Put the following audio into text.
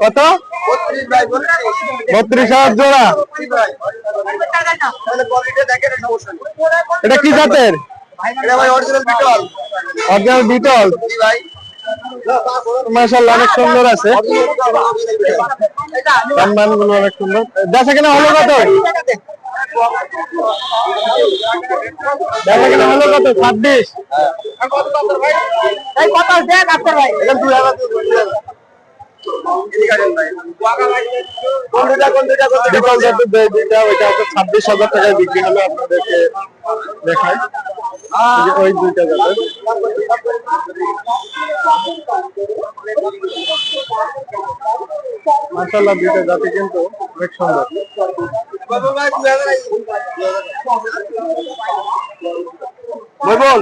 কত? 32,000 জোড়া। এটা কি জাতের? অরিজিনাল বিটল। মাশাআল্লাহ অনেক সুন্দর আছে, সম্মানগুলো অনেক সুন্দর। বেচা কেনা হলো কত? বেচা কেনা হলো কত? 26। বিটল জাতের দুইটা, ওইটা হচ্ছে 26,000 টাকায় বিক্রি হলো। আপনাদেরকে দেখায় ওই দুইটা জাতের। মাশাআল্লাহ দুইটা জাতি কিন্তু অনেক সুন্দর। বল